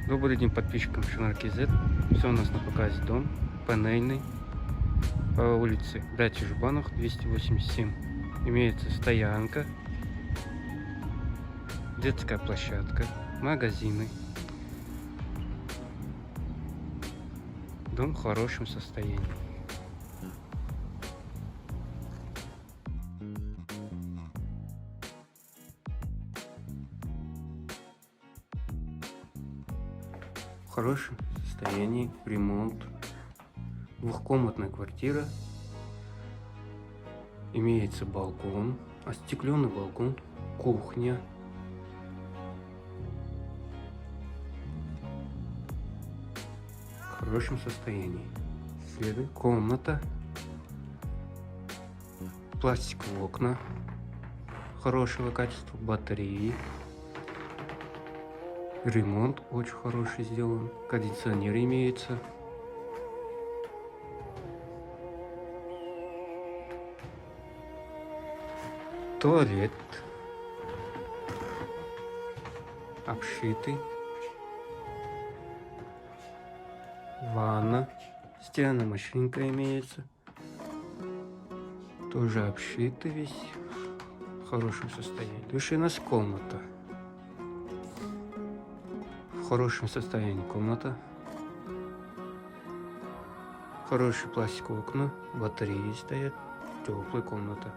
Добрый день подписчикам Шинар КЗ. Все у нас на показе дом панельный по улице Дачи Жбанах 287. Имеется стоянка, детская площадка, магазины. Дом в хорошем состоянии. В хорошем состоянии, ремонт. Двухкомнатная квартира. Имеется балкон, остекленный балкон, кухня. В хорошем состоянии. Следует комната. Пластиковые окна хорошего качества, батареи. Ремонт очень хороший сделан. Кондиционер имеется. Туалет. Обшитый. Ванна. Стиральная машинка имеется. Тоже обшитый весь. В хорошем состоянии. Душевая комната. В хорошем состоянии комната. Хорошие пластиковые окна. Батареи стоят. Теплая комната.